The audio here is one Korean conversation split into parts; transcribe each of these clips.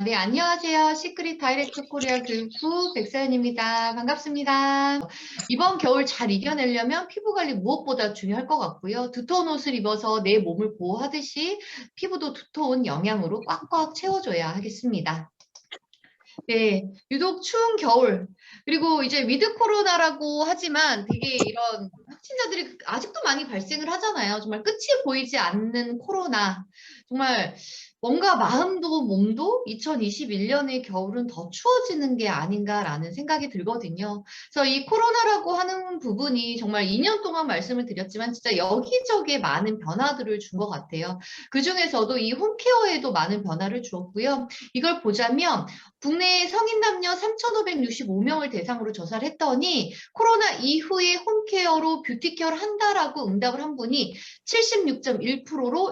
네, 안녕하세요. 시크릿 다이렉트 코리아 교육부 백서연입니다. 반갑습니다. 이번 겨울 잘 이겨내려면 피부 관리 무엇보다 중요할 것 같고요. 두터운 옷을 입어서 내 몸을 보호하듯이 피부도 두터운 영양으로 꽉꽉 채워줘야 하겠습니다. 네, 유독 추운 겨울, 그리고 이제 위드 코로나라고 하지만 되게 이런 확진자들이 아직도 많이 발생을 하잖아요. 정말 끝이 보이지 않는 코로나. 정말 뭔가 마음도 몸도 2021년의 겨울은 더 추워지는 게 아닌가라는 생각이 들거든요. 그래서 이 코로나라고 하는 부분이 정말 2년 동안 말씀을 드렸지만 진짜 여기저기에 많은 변화들을 준 것 같아요. 그중에서도 이 홈케어에도 많은 변화를 주었고요. 이걸 보자면 국내 성인 남녀 3,565명을 대상으로 조사를 했더니 코로나 이후에 홈케어로 뷰티케어를 한다라고 응답을 한 분이 76.1%로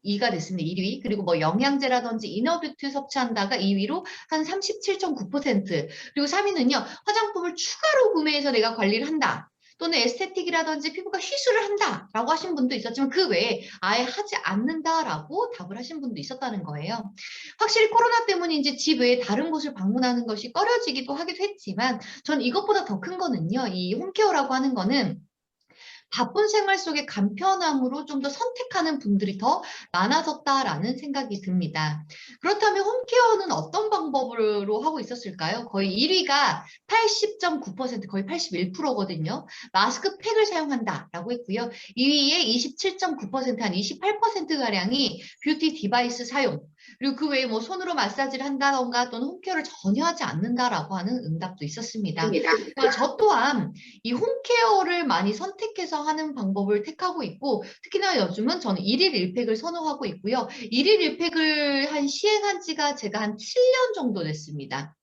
2가 됐습니다. 1위. 그리고 뭐 영양제라든지 이너뷰티 섭취한다가 2위로 한 37.9%. 그리고 3위는요. 화장품을 추가로 구매해서 내가 관리를 한다. 또는 에스테틱이라든지 피부가 희수를 한다라고 하신 분도 있었지만 그 외에 아예 하지 않는다라고 답을 하신 분도 있었다는 거예요. 확실히 코로나 때문인지 집 외에 다른 곳을 방문하는 것이 꺼려지기도 하기도 했지만 전 이것보다 더 큰 거는요. 이 홈케어라고 하는 거는 바쁜 생활 속의 간편함으로 좀 더 선택하는 분들이 더 많아졌다라는 생각이 듭니다. 그렇다면 홈케어는 어떤 방법으로 하고 있었을까요? 거의 1위가 80.9%, 거의 81%거든요. 마스크팩을 사용한다라고 했고요. 2위에 27.9%, 한 28%가량이 뷰티 디바이스 사용, 그리고 그 외에 뭐 손으로 마사지를 한다던가 또는 홈케어를 전혀 하지 않는다라고 하는 응답도 있었습니다. 그러니까 저 또한 이 홈케어를 많이 선택해서 하는 방법을 택하고 있고 특히나 요즘은 저는 1일 1팩을 선호하고 있고요. 1일 1팩을 시행한 지가 제가 한 7년 정도 됐습니다.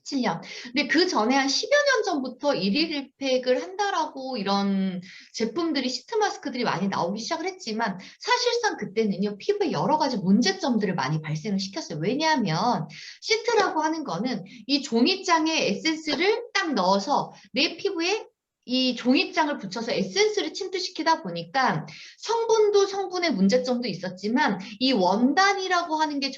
7년. 근데 그 전에 한 10여 년 전부터 1일 1팩을 한다라고 이런 제품들이 시트 마스크들이 많이 나오기 시작을 했지만 사실상 그때는요 피부에 여러 가지 문제점들을 많이 발생을 시켰어요. 왜냐하면 시트라고 하는 거는 이 종이장에 에센스를 딱 넣어서 내 피부에 이 종이장을 붙여서 에센스를 침투시키다 보니까 성분도 성분의 문제점도 있었지만 이 원단이라고 하는 게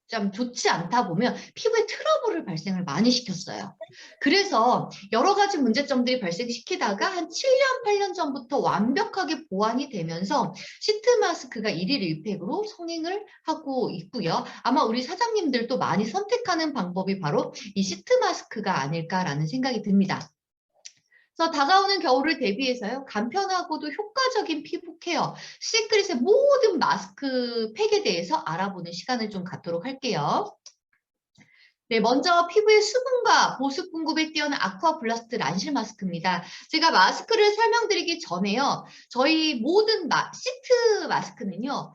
좀 좋지 않다 보면 피부에 트러블을 발생을 많이 시켰어요. 그래서 여러 가지 문제점들이 발생시키다가 한 7년, 8년 전부터 완벽하게 보완이 되면서 시트 마스크가 1일 1팩으로 성행을 하고 있고요. 아마 우리 사장님들도 많이 선택하는 방법이 바로 이 시트 마스크가 아닐까라는 생각이 듭니다. 그래서 다가오는 겨울을 대비해서요. 간편하고도 효과적인 피부 케어, 시크릿의 모든 마스크팩에 대해서 알아보는 시간을 좀 갖도록 할게요. 네, 먼저 피부의 수분과 보습 공급에 뛰어난 아쿠아 블라스트 란실 마스크입니다. 제가 마스크를 설명드리기 전에요. 저희 모든 시트 마스크는요.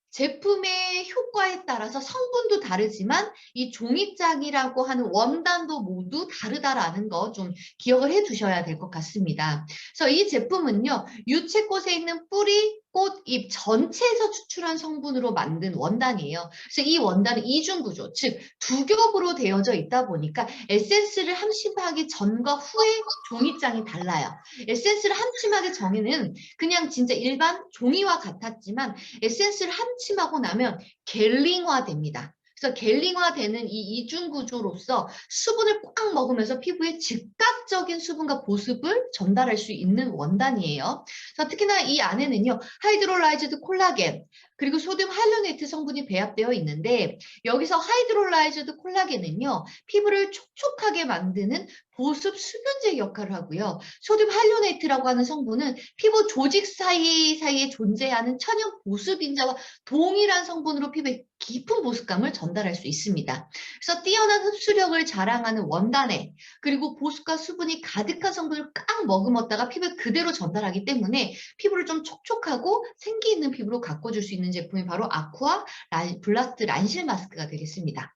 제품의 효과에 따라서 성분도 다르지만 이 종이장이라고 하는 원단도 모두 다르다라는 거 좀 기억을 해 두셔야 될 것 같습니다. 그래서 이 제품은요. 유채꽃에 있는 뿌리, 꽃, 잎 전체에서 추출한 성분으로 만든 원단이에요. 그래서 이 원단은 이중 구조, 즉 두 겹으로 되어져 있다 보니까 에센스를 함심하기 전과 후에 종이장이 달라요. 에센스를 함심하기 전에는 그냥 진짜 일반 종이와 같았지만 에센스를 함침하고 나면 겔링화됩니다. 그래서 겔링화되는 이 이중 구조로서 수분을 꽉 먹으면서 피부에 즉각적인 수분과 보습을 전달할 수 있는 원단이에요. 그래서 특히나 이 안에는요, 하이드롤라이즈드 콜라겐, 그리고 소듐 할루네이트 성분이 배합되어 있는데 여기서 하이드롤라이즈드 콜라겐은요, 피부를 촉촉하게 만드는 보습 수분제 역할을 하고요. 소듐 할루네이트라고 하는 성분은 피부 조직 사이사이에 존재하는 천연 보습인자와 동일한 성분으로 피부에 깊은 보습감을 전달할 수 있습니다. 그래서 뛰어난 흡수력을 자랑하는 원단에 그리고 보습과 수분이 가득한 성분을 꽉 머금었다가 피부에 그대로 전달하기 때문에 피부를 좀 촉촉하고 생기 있는 피부로 가꿔줄 수 있는 제품이 바로 아쿠아 블라스트 란실 마스크가 되겠습니다.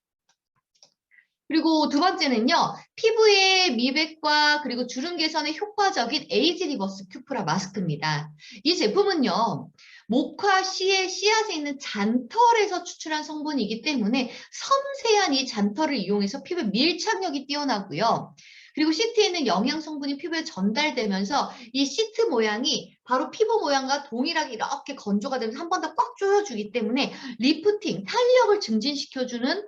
그리고 두 번째는요. 피부의 미백과 그리고 주름 개선에 효과적인 에이지 리버스 큐프라 마스크입니다. 이 제품은요. 모카 씨앗에 있는 잔털에서 추출한 성분이기 때문에 섬세한 이 잔털을 이용해서 피부 밀착력이 뛰어나고요. 그리고 시트에 있는 영양 성분이 피부에 전달되면서 이 시트 모양이 바로 피부 모양과 동일하게 이렇게 건조가 되면서 한 번 더 꽉 조여주기 때문에 리프팅, 탄력을 증진시켜주는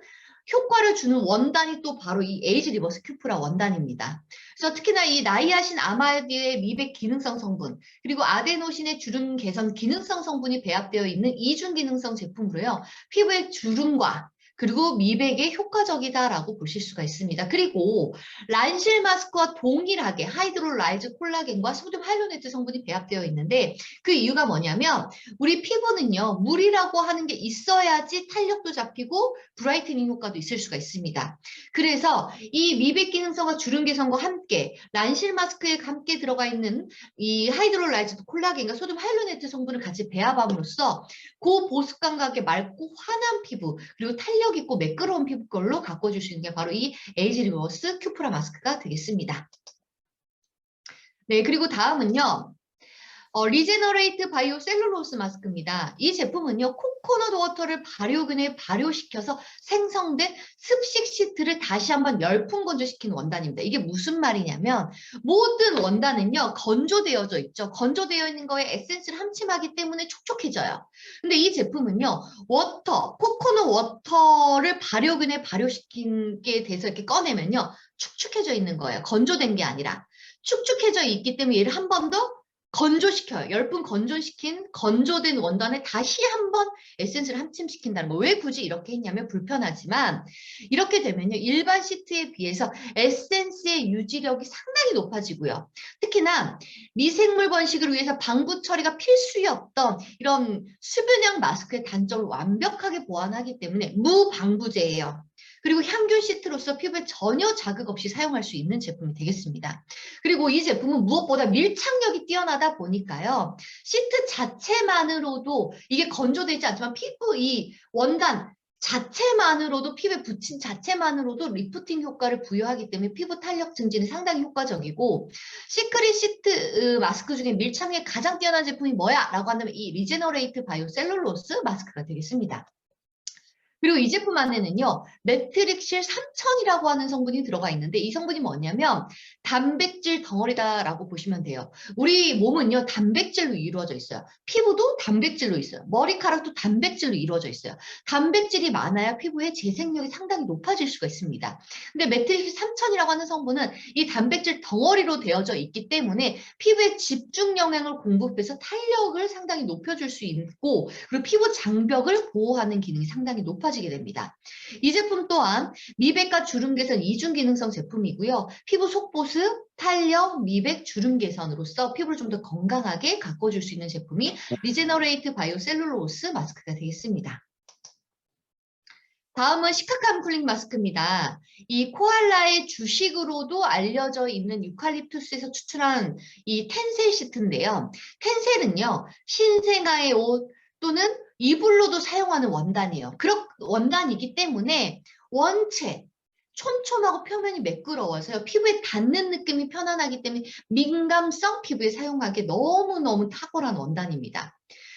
효과를 주는 원단이 또 바로 이 에이지 리버스 큐프라 원단입니다. 그래서 특히나 이 나이아신 아마이드의 미백 기능성 성분, 그리고 아데노신의 주름 개선 기능성 성분이 배합되어 있는 이중 기능성 제품으로요. 피부의 주름과 그리고 미백에 효과적이다라고 보실 수가 있습니다. 그리고 란실 마스크와 동일하게 하이드롤라이즈 콜라겐과 소듐 하이로네트 성분이 배합되어 있는데 그 이유가 뭐냐면 우리 피부는요. 물이라고 하는 게 있어야지 탄력도 잡히고 브라이트닝 효과도 있을 수가 있습니다. 그래서 이 미백 기능성과 주름 개선과 함께 란실 마스크에 함께 들어가 있는 이 하이드롤라이즈 콜라겐과 소듐 하이로네트 성분을 같이 배합함으로써 고보습 감각의 맑고 환한 피부 그리고 탄력 있고 매끄러운 피부 걸로 가꿔줄 수 있는 게 바로 이 에이지 리버스 큐프라 마스크가 되겠습니다. 네, 그리고 다음은요. 리제너레이트 바이오 셀룰로스 마스크입니다. 이 제품은요, 코코넛 워터를 발효균에 발효시켜서 생성된 습식 시트를 다시 한번 열풍 건조시키는 원단입니다. 이게 무슨 말이냐면 모든 원단은요, 건조되어져 있죠. 건조되어 있는 거에 에센스를 함침하기 때문에 촉촉해져요. 근데 이 제품은요, 코코넛 워터를 발효균에 발효시킨 게 돼서 이렇게 꺼내면요, 축축해져 있는 거예요. 건조된 게 아니라. 축축해져 있기 때문에 얘를 한 번 더 건조시켜요. 열분 건조시킨 건조된 원단에 다시 한번 에센스를 함침시킨다는 거. 왜 굳이 이렇게 했냐면 불편하지만 이렇게 되면요. 일반 시트에 비해서 에센스의 유지력이 상당히 높아지고요. 특히나 미생물 번식을 위해서 방부 처리가 필수였던 이런 수분형 마스크의 단점을 완벽하게 보완하기 때문에 무방부제예요. 그리고 향균 시트로서 피부에 전혀 자극 없이 사용할 수 있는 제품이 되겠습니다. 그리고 이 제품은 무엇보다 밀착력이 뛰어나다 보니까요. 시트 자체만으로도 이게 건조되지 않지만 피부 이 원단 자체만으로도 피부에 붙인 자체만으로도 리프팅 효과를 부여하기 때문에 피부 탄력 증진에 상당히 효과적이고 시크릿 시트 마스크 중에 밀착력이 가장 뛰어난 제품이 뭐야? 라고 한다면 이 리제너레이트 바이오 셀룰로스 마스크가 되겠습니다. 그리고 이 제품 안에는요, 매트릭실 3000이라고 하는 성분이 들어가 있는데 이 성분이 뭐냐면 단백질 덩어리다라고 보시면 돼요. 우리 몸은요, 단백질로 이루어져 있어요. 피부도 단백질로 있어요. 머리카락도 단백질로 이루어져 있어요. 단백질이 많아야 피부의 재생력이 상당히 높아질 수가 있습니다. 근데 매트릭실 3000이라고 하는 성분은 이 단백질 덩어리로 되어져 있기 때문에 피부에 집중 영양을 공급해서 탄력을 상당히 높여줄 수 있고 그리고 피부 장벽을 보호하는 기능이 상당히 높아지게 됩니다. 이 제품 또한 미백과 주름 개선 이중 기능성 제품이고요. 피부 속보습, 탄력, 미백, 주름 개선으로서 피부를 좀 더 건강하게 가꿔줄 수 있는 제품이 리제너레이트 바이오 셀룰로스 마스크가 되겠습니다. 다음은 시카캄 쿨링 마스크입니다. 이 코알라의 주식으로도 알려져 있는 유칼립투스에서 추출한 이 텐셀 시트인데요. 텐셀은요, 신생아의 옷 또는 이불로도 사용하는 원단이에요. 그런 원단이기 때문에 원체 촘촘하고 표면이 매끄러워서요. 피부에 닿는 느낌이 편안하기 때문에 민감성 피부에 사용하기에 너무너무 탁월한 원단입니다.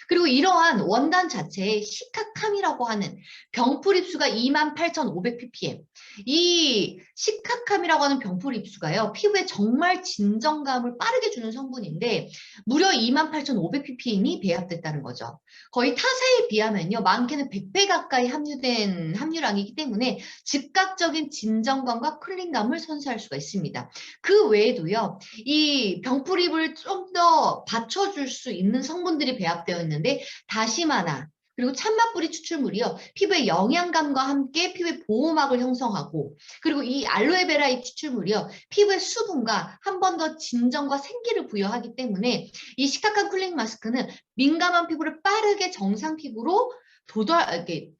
그리고 이러한 원단 자체에 시카캄이라고 하는 병풀 ip수가 28,500ppm. 이 시카캄이라고 하는 병풀 ip수가요. 피부에 정말 진정감을 빠르게 주는 성분인데 무려 28,500ppm이 배합됐다는 거죠. 거의 타사에 비하면요. 많게는 100배 가까이 함유된 함유량이기 때문에 즉각적인 진정감과 쿨링감을 선사할 수가 있습니다. 그 외에도요. 이 병풀 ip을 좀 더 받쳐줄 수 있는 성분들이 배합되어 있는데 다시마나 그리고 참맛뿌리 추출물이요. 피부의 영양감과 함께 피부의 보호막을 형성하고 그리고 이 알로에베라 잎 추출물이요. 피부의 수분과 한 번 더 진정과 생기를 부여하기 때문에 이 시카캄 쿨링 마스크는 민감한 피부를 빠르게 정상 피부로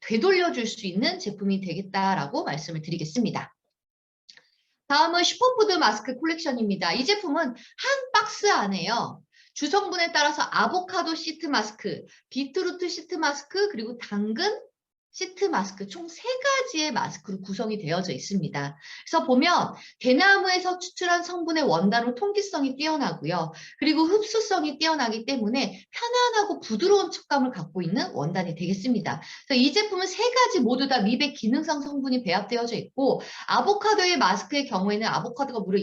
되돌려줄 수 있는 제품이 되겠다라고 말씀을 드리겠습니다. 다음은 슈퍼푸드 마스크 콜렉션입니다. 이 제품은 한 박스 안에요. 주성분에 따라서 아보카도 시트 마스크, 비트루트 시트 마스크, 그리고 당근 시트 마스크 총 3가지의 마스크로 구성이 되어져 있습니다. 그래서 보면 대나무에서 추출한 성분의 원단으로 통기성이 뛰어나고요. 그리고 흡수성이 뛰어나기 때문에 편안하고 부드러운 촉감을 갖고 있는 원단이 되겠습니다. 그래서 이 제품은 3가지 모두 다 미백 기능성 성분이 배합되어져 있고 아보카도의 마스크의 경우에는 아보카도가 무려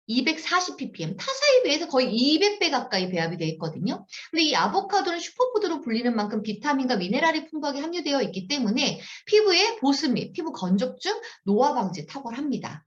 240ppm, 타사에 비해서 거의 200배 가까이 배합이 되어 있거든요. 근데 이 아보카도는 슈퍼푸드로 불리는 만큼 비타민과 미네랄이 풍부하게 함유되어 있기 때문에 피부의 보습 및 피부 건조증, 노화 방지에 탁월합니다.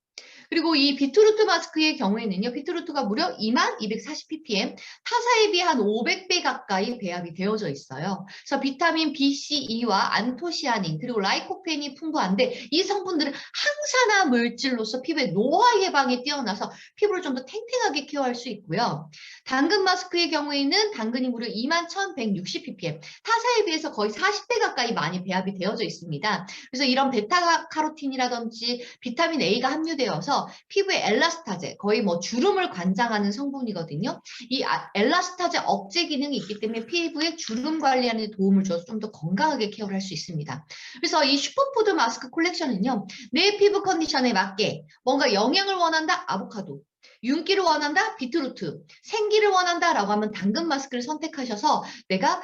그리고 이 비트루트 마스크의 경우에는요, 비트루트가 무려 2240ppm, 타사에 비해 한 500배 가까이 배합이 되어져 있어요. 그래서 비타민 B, C, E와 안토시아닌, 그리고 라이코펜이 풍부한데 이 성분들은 항산화 물질로서 피부의 노화 예방에 뛰어나서 피부를 좀 더 탱탱하게 케어할 수 있고요. 당근 마스크의 경우에는 당근이 무려 21,160ppm, 타사에 비해서 거의 40배 가까이 많이 배합이 되어져 있습니다. 그래서 이런 베타카로틴이라든지 비타민 A가 함유되어서 피부의 엘라스타제, 거의 뭐 주름을 관장하는 성분이거든요. 이 엘라스타제 억제 기능이 있기 때문에 피부에 주름 관리하는 데 도움을 줘서 좀 더 건강하게 케어를 할 수 있습니다. 그래서 이 슈퍼푸드 마스크 콜렉션은요, 내 피부 컨디션에 맞게 뭔가 영양을 원한다? 아보카도. 윤기를 원한다? 비트루트. 생기를 원한다? 라고 하면 당근 마스크를 선택하셔서 내가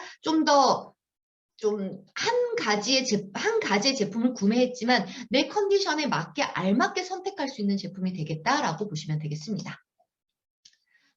한 가지의 제품을 구매했지만 내 컨디션에 맞게 알맞게 선택할 수 있는 제품이 되겠다라고 보시면 되겠습니다.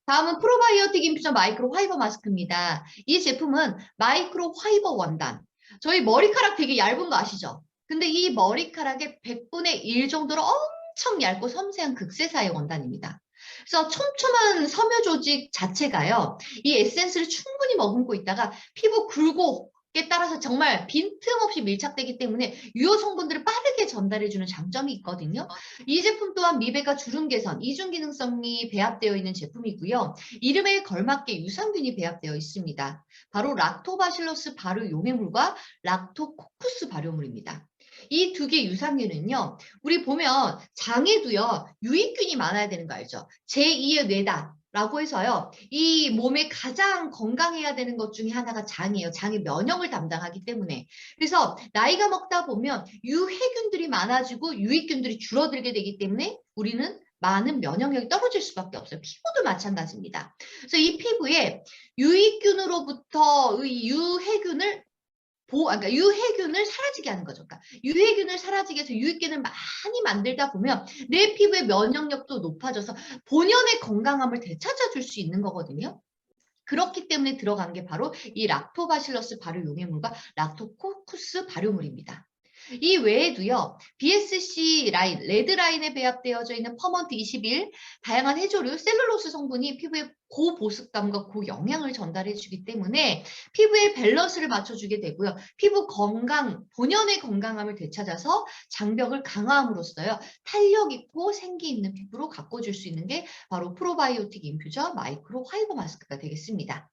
다음은 프로바이오틱 인퓨전 마이크로 화이버 마스크입니다. 이 제품은 마이크로 화이버 원단. 저희 머리카락 되게 얇은 거 아시죠? 근데 이 머리카락의 100분의 1 정도로 엄청 얇고 섬세한 극세사의 원단입니다. 그래서 촘촘한 섬유 조직 자체가요, 이 에센스를 충분히 머금고 있다가 피부 굴곡에 따라서 정말 빈틈없이 밀착되기 때문에 유효 성분들을 빠르게 전달해주는 장점이 있거든요. 이 제품 또한 미백과 주름 개선, 이중 기능성이 배합되어 있는 제품이고요. 이름에 걸맞게 유산균이 배합되어 있습니다. 바로 락토바실러스 발효 용해물과 락토코쿠스 발효물입니다. 이 두 개 유산균은요, 우리 보면 장에도요, 유익균이 많아야 되는 거 알죠? 제2의 뇌다. 라고 해서요, 이 몸에 가장 건강해야 되는 것 중에 하나가 장이에요. 장의 면역을 담당하기 때문에. 그래서 나이가 먹다 보면 유해균들이 많아지고 유익균들이 줄어들게 되기 때문에 우리는 많은 면역력이 떨어질 수밖에 없어요. 피부도 마찬가지입니다. 그래서 이 피부에 유익균으로부터 이 유해균을 그러니까 유해균을 사라지게 하는 거죠. 그러니까 유해균을 사라지게 해서 유익균을 많이 만들다 보면 내 피부의 면역력도 높아져서 본연의 건강함을 되찾아줄 수 있는 거거든요. 그렇기 때문에 들어간 게 바로 이 락토바실러스 발효 용해물과 락토코쿠스 발효물입니다. 이 외에도요, BSC 라인, 레드 라인에 배합되어져 있는 퍼먼트 21, 다양한 해조류, 셀룰로스 성분이 피부에 고보습감과 고영양을 전달해 주기 때문에 피부의 밸런스를 맞춰주게 되고요. 피부 건강, 본연의 건강함을 되찾아서 장벽을 강화함으로써요, 탄력 있고 생기 있는 피부로 가꿔줄 수 있는 게 바로 프로바이오틱 인퓨저 마이크로 화이버 마스크가 되겠습니다.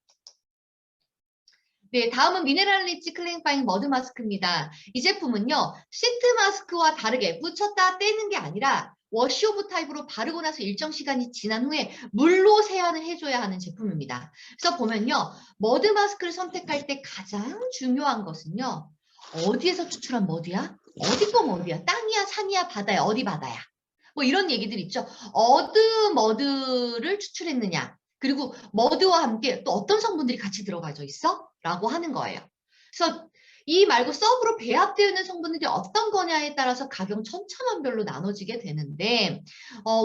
네, 다음은 미네랄 리치 클렌파잉 머드 마스크입니다. 이 제품은요, 시트 마스크와 다르게 붙였다 떼는 게 아니라 워시오브 타입으로 바르고 나서 일정 시간이 지난 후에 물로 세안을 해줘야 하는 제품입니다. 그래서 보면요, 머드 마스크를 선택할 때 가장 중요한 것은요, 어디에서 추출한 머드야? 어디 거 머드야? 땅이야, 산이야, 바다야? 어디 바다야? 뭐 이런 얘기들 있죠. 어느 머드를 추출했느냐? 그리고 머드와 함께 또 어떤 성분들이 같이 들어가져 있어? 라고 하는 거예요. 그래서 이 말고 서브로 배합되어 있는 성분들이 어떤 거냐에 따라서 가격 천차만별로 나눠지게 되는데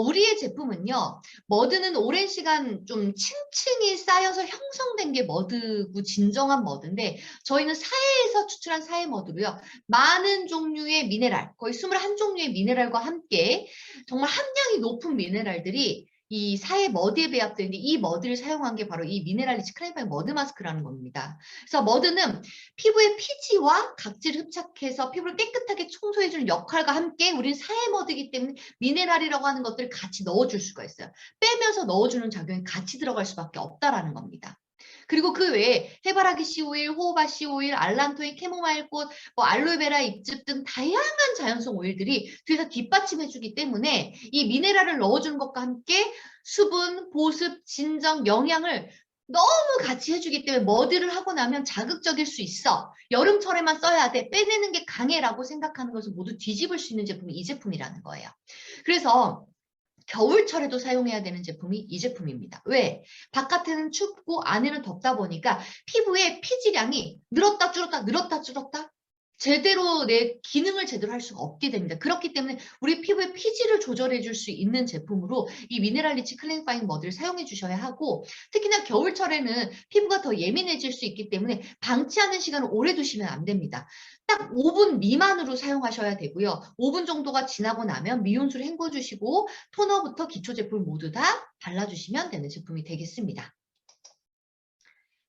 우리의 제품은요. 머드는 오랜 시간 좀 층층이 쌓여서 형성된 게 머드고 진정한 머드인데 저희는 사해에서 추출한 사해 머드로요. 많은 종류의 미네랄, 거의 21종류의 미네랄과 함께 정말 함량이 높은 미네랄들이 이 사해 머드에 배합되는데 이 머드를 사용한 게 바로 이 미네랄 리치 클렌파잉 머드 마스크라는 겁니다. 그래서 머드는 피부의 피지와 각질을 흡착해서 피부를 깨끗하게 청소해주는 역할과 함께 우리는 사해 머드이기 때문에 미네랄이라고 하는 것들을 같이 넣어줄 수가 있어요. 빼면서 넣어주는 작용이 같이 들어갈 수밖에 없다라는 겁니다. 그리고 그 외에 해바라기 씨 오일, 호호바 씨 오일, 알란토인, 캐모마일꽃, 뭐 알로에베라 잎즙 등 다양한 자연성 오일들이 뒤에서 뒷받침해주기 때문에 이 미네랄을 넣어주는 것과 함께 수분, 보습, 진정, 영양을 너무 같이 해주기 때문에 머드를 하고 나면 자극적일 수 있어. 여름철에만 써야 돼. 빼내는 게 강해라고 생각하는 것을 모두 뒤집을 수 있는 제품이 이 제품이라는 거예요. 그래서 겨울철에도 사용해야 되는 제품이 이 제품입니다. 왜? 바깥에는 춥고 안에는 덥다 보니까 피부의 피지량이 늘었다 줄었다 늘었다 줄었다 제대로 내 기능을 제대로 할 수가 없게 됩니다. 그렇기 때문에 우리 피부의 pH를 조절해 줄 수 있는 제품으로 이 미네랄 리치 클리니파잉 머드를 사용해 주셔야 하고, 특히나 겨울철에는 피부가 더 예민해질 수 있기 때문에 방치하는 시간을 오래 두시면 안 됩니다. 딱 5분 미만으로 사용하셔야 되고요. 5분 정도가 지나고 나면 미온수를 헹궈 주시고 토너부터 기초 제품 모두 다 발라주시면 되는 제품이 되겠습니다.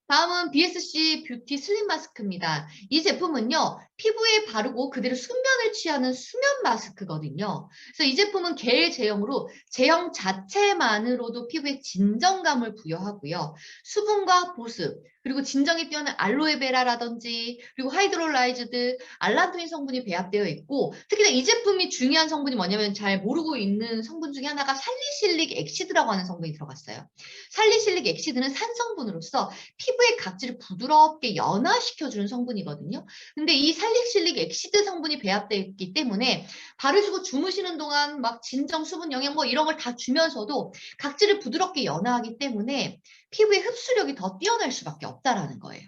다음은 BSC 뷰티 슬림 마스크입니다. 이 제품은요, 피부에 바르고 그대로 숙면을 취하는 수면 마스크거든요. 그래서 이 제품은 겔 제형으로 제형 자체만으로도 피부에 진정감을 부여하고요. 수분과 보습, 그리고 진정이 뛰어난 알로에베라라든지, 그리고 하이드롤라이즈드, 알란토인 성분이 배합되어 있고, 특히나 이 제품이 중요한 성분이 뭐냐면 잘 모르고 있는 성분 중에 하나가 살리실릭 엑시드라고 하는 성분이 들어갔어요. 살리실릭 엑시드는 산성분으로서 피부의 각질을 부드럽게 연화시켜주는 성분이거든요. 근데 이 살리실릭 엑시드 성분이 배합되어 있기 때문에 바르시고 주무시는 동안 막 진정, 수분, 영양 뭐 이런 걸 다 주면서도 각질을 부드럽게 연화하기 때문에 피부의 흡수력이 더 뛰어날 수밖에 없다라는 거예요.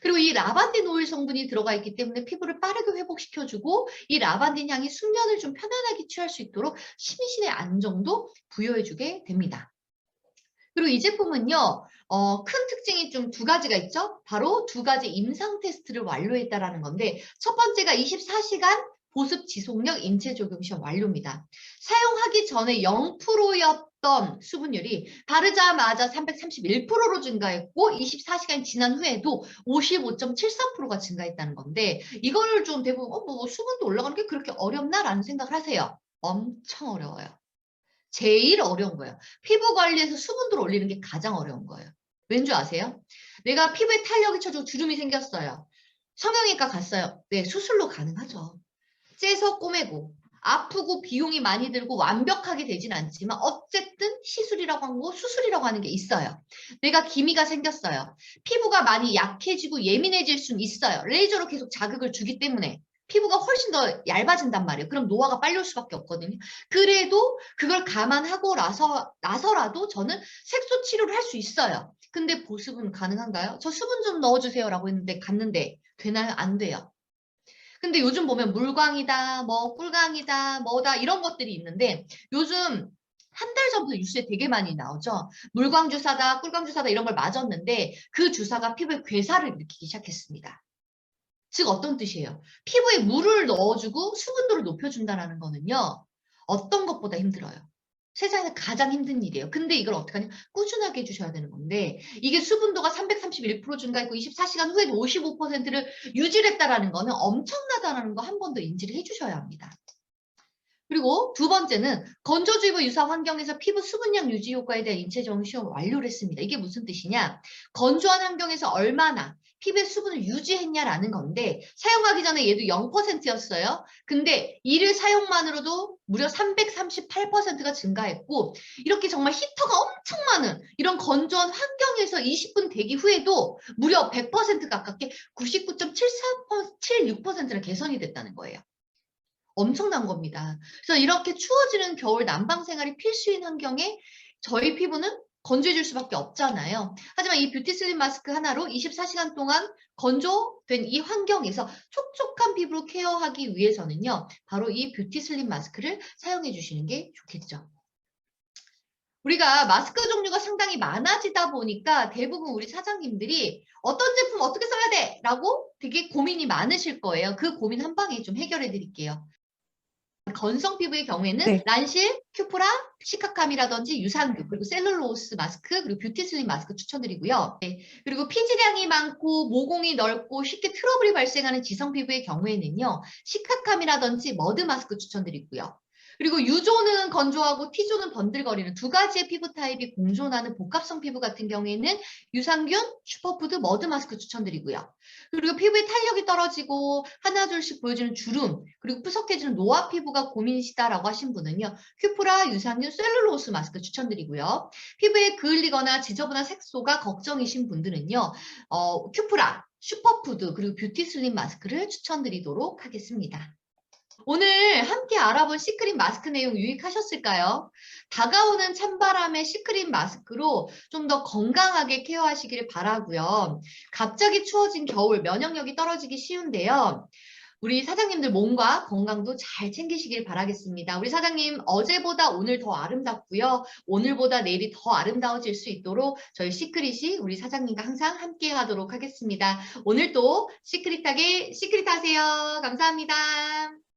그리고 이 라반딘 오일 성분이 들어가 있기 때문에 피부를 빠르게 회복시켜주고 이 라반딘 향이 숙면을 좀 편안하게 취할 수 있도록 심신의 안정도 부여해주게 됩니다. 그리고 이 제품은요, 큰 특징이 좀 두 가지가 있죠. 바로 두 가지 임상 테스트를 완료했다라는 건데, 첫 번째가 24시간 보습 지속력 인체 적용 시험 완료입니다. 사용하기 전에 0%였던 수분율이 바르자마자 331%로 증가했고 24시간이 지난 후에도 55.73%가 증가했다는 건데, 이거를 좀 대부분 뭐 수분도 올라가는 게 그렇게 어렵나라는 생각을 하세요. 엄청 어려워요. 제일 어려운 거예요. 피부 관리에서 수분도를 올리는 게 가장 어려운 거예요. 왠 줄 아세요? 내가 피부에 탄력이 쳐지고 주름이 생겼어요. 성형외과 갔어요. 네, 수술로 가능하죠. 째서 꼬매고 아프고 비용이 많이 들고 완벽하게 되진 않지만 어쨌든 시술이라고 하는 거, 수술이라고 하는 게 있어요. 내가 기미가 생겼어요. 피부가 많이 약해지고 예민해질 수는 있어요. 레이저로 계속 자극을 주기 때문에. 피부가 훨씬 더 얇아진단 말이에요. 그럼 노화가 빨리 올 수밖에 없거든요. 그래도 그걸 감안하고 나서라도 저는 색소 치료를 할 수 있어요. 근데 보습은 가능한가요? 저 수분 좀 넣어주세요라고 했는데 갔는데 되나요? 안 돼요. 근데 요즘 보면 물광이다, 뭐 꿀광이다, 뭐다 이런 것들이 있는데 요즘 한 달 전부터 뉴스에 되게 많이 나오죠. 물광 주사다, 꿀광 주사다 이런 걸 맞았는데 그 주사가 피부에 괴사를 일으키기 시작했습니다. 즉 어떤 뜻이에요? 피부에 물을 넣어주고 수분도를 높여준다는 거는요. 어떤 것보다 힘들어요. 세상에서 가장 힘든 일이에요. 근데 이걸 어떻게 하냐? 꾸준하게 해주셔야 되는 건데 이게 수분도가 331% 증가했고 24시간 후에도 55%를 유지했다라는 거는 엄청나다라는 거 한 번 더 인지를 해주셔야 합니다. 그리고 두 번째는 건조주의보 유사 환경에서 피부 수분량 유지 효과에 대한 인체 적용 시험을 완료를 했습니다. 이게 무슨 뜻이냐? 건조한 환경에서 얼마나 피부의 수분을 유지했냐라는 건데 사용하기 전에 얘도 0%였어요. 근데 이를 사용만으로도 무려 338%가 증가했고 이렇게 정말 히터가 엄청 많은 이런 건조한 환경에서 20분 대기 후에도 무려 100% 가깝게 99.76%나 개선이 됐다는 거예요. 엄청난 겁니다. 그래서 이렇게 추워지는 겨울 난방 생활이 필수인 환경에 저희 피부는 건조해질 수밖에 없잖아요. 하지만 이 뷰티 슬림 마스크 하나로 24시간 동안 건조된 이 환경에서 촉촉한 피부로 케어하기 위해서는요. 바로 이 뷰티 슬림 마스크를 사용해 주시는 게 좋겠죠. 우리가 마스크 종류가 상당히 많아지다 보니까 대부분 우리 사장님들이 어떤 제품 어떻게 써야 돼? 라고 되게 고민이 많으실 거예요. 그 고민 한 방에 좀 해결해 드릴게요. 건성 피부의 경우에는 네. 란실, 큐프라, 시카캄이라든지 유산균, 그리고 셀룰로스 마스크, 그리고 뷰티 슬림 마스크 추천드리고요. 네. 그리고 피지량이 많고 모공이 넓고 쉽게 트러블이 발생하는 지성 피부의 경우에는요. 시카캄이라든지 머드 마스크 추천드리고요. 그리고 유조는 건조하고 T조는 번들거리는 두 가지의 피부 타입이 공존하는 복합성 피부 같은 경우에는 유산균, 슈퍼푸드, 머드 마스크 추천드리고요. 그리고 피부에 탄력이 떨어지고 하나둘씩 보여지는 주름, 그리고 푸석해지는 노화 피부가 고민이시다라고 하신 분은요. 큐프라, 유산균, 셀룰로스 마스크 추천드리고요. 피부에 그을리거나 지저분한 색소가 걱정이신 분들은요. 큐프라, 슈퍼푸드, 그리고 뷰티 슬림 마스크를 추천드리도록 하겠습니다. 오늘 함께 알아본 시크릿 마스크 내용 유익하셨을까요? 다가오는 찬바람의 시크릿 마스크로 좀 더 건강하게 케어하시기를 바라고요. 갑자기 추워진 겨울 면역력이 떨어지기 쉬운데요. 우리 사장님들 몸과 건강도 잘 챙기시길 바라겠습니다. 우리 사장님 어제보다 오늘 더 아름답고요. 오늘보다 내일이 더 아름다워질 수 있도록 저희 시크릿이 우리 사장님과 항상 함께 하도록 하겠습니다. 오늘 또 시크릿하게 시크릿하세요. 감사합니다.